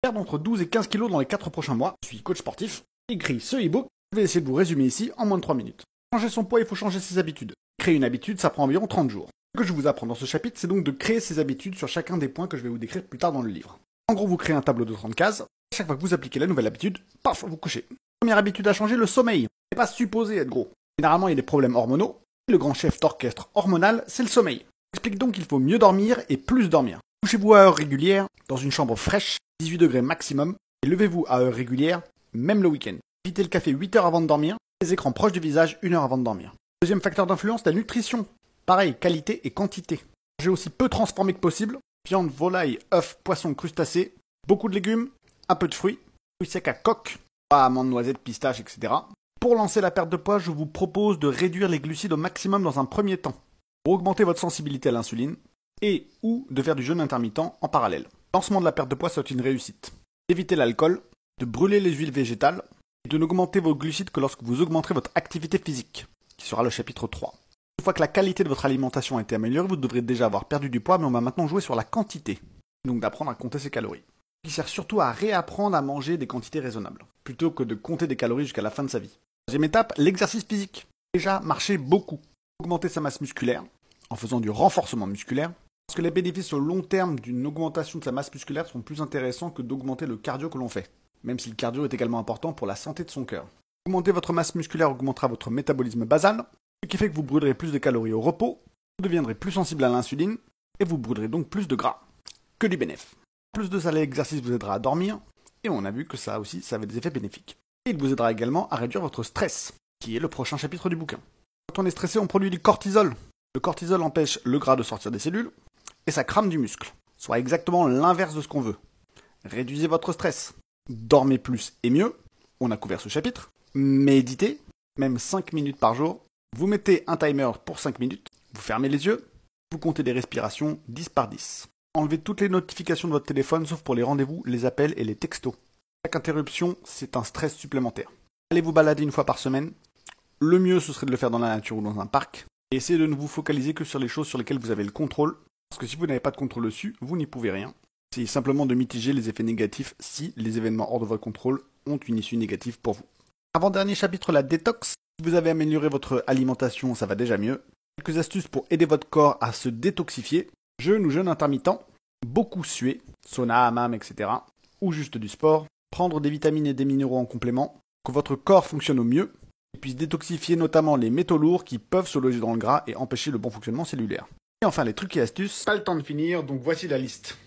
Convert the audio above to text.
Perdre entre 12 et 15 kilos dans les 4 prochains mois. Je suis coach sportif. Écrit ce e-book. Je vais essayer de vous résumer ici en moins de 3 minutes. Pour changer son poids, il faut changer ses habitudes. Créer une habitude, ça prend environ 30 jours. Ce que je vous apprends dans ce chapitre, c'est donc de créer ses habitudes sur chacun des points que je vais vous décrire plus tard dans le livre. En gros, vous créez un tableau de 30 cases. À chaque fois que vous appliquez la nouvelle habitude, paf, vous couchez. Première habitude à changer, le sommeil. C'est pas supposé être gros. Généralement, il y a des problèmes hormonaux. Le grand chef d'orchestre hormonal, c'est le sommeil. Explique donc qu'il faut mieux dormir et plus dormir. Couchez-vous à heure régulière, dans une chambre fraîche, 18 degrés maximum, et levez-vous à heure régulière, même le week-end. Évitez le café 8 heures avant de dormir, les écrans proches du visage 1 heure avant de dormir. Deuxième facteur d'influence, la nutrition. Pareil, qualité et quantité. Mangez aussi peu transformé que possible. Viande, volaille, œufs, poissons, crustacés, beaucoup de légumes, un peu de fruits secs à coque, amandes, noisettes, pistaches, etc. Pour lancer la perte de poids, je vous propose de réduire les glucides au maximum dans un premier temps, pour augmenter votre sensibilité à l'insuline, et ou de faire du jeûne intermittent en parallèle. Le lancement de la perte de poids soit une réussite. D'éviter l'alcool, de brûler les huiles végétales, et de n'augmenter vos glucides que lorsque vous augmenterez votre activité physique, qui sera le chapitre 3. Une fois que la qualité de votre alimentation a été améliorée, vous devrez déjà avoir perdu du poids, mais on va maintenant jouer sur la quantité, donc d'apprendre à compter ses calories. Il sert surtout à réapprendre à manger des quantités raisonnables, plutôt que de compter des calories jusqu'à la fin de sa vie. Deuxième étape, l'exercice physique. Déjà, marcher beaucoup. Augmenter sa masse musculaire, en faisant du renforcement musculaire, parce que les bénéfices au long terme d'une augmentation de sa masse musculaire sont plus intéressants que d'augmenter le cardio que l'on fait, même si le cardio est également important pour la santé de son cœur. Augmenter votre masse musculaire augmentera votre métabolisme basal, ce qui fait que vous brûlerez plus de calories au repos, vous deviendrez plus sensible à l'insuline, et vous brûlerez donc plus de gras. Que du bénéfice. Plus de ça, l'exercice vous aidera à dormir, et on a vu que ça aussi, ça avait des effets bénéfiques. Et il vous aidera également à réduire votre stress, qui est le prochain chapitre du bouquin. Quand on est stressé, on produit du cortisol. Le cortisol empêche le gras de sortir des cellules, et ça crame du muscle, soit exactement l'inverse de ce qu'on veut. Réduisez votre stress. Dormez plus et mieux, on a couvert ce chapitre. Méditez, même 5 minutes par jour. Vous mettez un timer pour 5 minutes, vous fermez les yeux, vous comptez des respirations 10 par 10. Enlevez toutes les notifications de votre téléphone, sauf pour les rendez-vous, les appels et les textos. Chaque interruption, c'est un stress supplémentaire. Allez vous balader une fois par semaine. Le mieux, ce serait de le faire dans la nature ou dans un parc. Et essayez de ne vous focaliser que sur les choses sur lesquelles vous avez le contrôle. Parce que si vous n'avez pas de contrôle dessus, vous n'y pouvez rien. C'est simplement de mitiger les effets négatifs si les événements hors de votre contrôle ont une issue négative pour vous. Avant-dernier chapitre, la détox. Si vous avez amélioré votre alimentation, ça va déjà mieux. Quelques astuces pour aider votre corps à se détoxifier. Jeûne ou jeûne intermittent, beaucoup suer, sauna, hammam, etc. Ou juste du sport, prendre des vitamines et des minéraux en complément, que votre corps fonctionne au mieux, et puisse détoxifier notamment les métaux lourds qui peuvent se loger dans le gras et empêcher le bon fonctionnement cellulaire. Et enfin les trucs et astuces, pas le temps de finir, donc voici la liste.